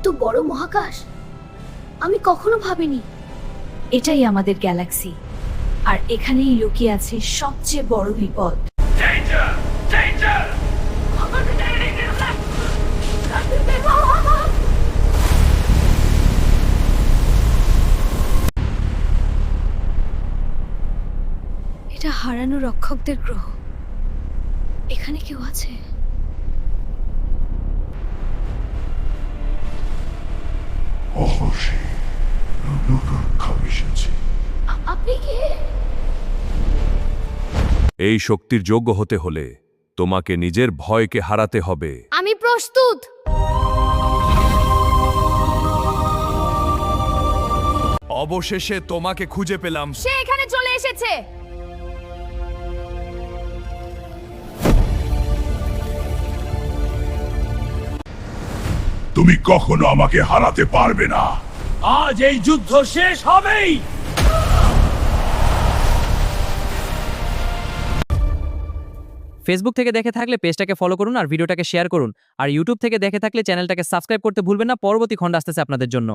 এত বড় মহাকাশ আমি কখনো ভাবিনি। এটাই আমাদের গ্যালাক্সি, আর এখানেই লুকিয়ে আছে সবচেয়ে বড় বিপদ। এটা হারানো রক্ষকদের গ্রহ। এখানে কেউ আছে? অবশ্যই নতুন খাবার এসেছে। আপনি কে? এই শক্তির যোগ্য হতে হলে তোমাকে নিজের ভয়কে হারাতে হবে। আমি প্রস্তুত। অবশেষে তোমাকে খুঁজে পেলাম। সে এখানে চলে এসেছে। তুমি কখনো আমাকে হারাতে পারবে না। আজ এই যুদ্ধ শেষ হবেই। ফেসবুক থেকে দেখে থাকলে পেজটাকে ফলো করুন আর ভিডিওটাকে শেয়ার করুন, আর ইউটিউব থেকে দেখে থাকলে চ্যানেলটাকে সাবস্ক্রাইব করতে ভুলবেন না। পরবর্তী খণ্ড আসতেছে আপনাদের জন্য।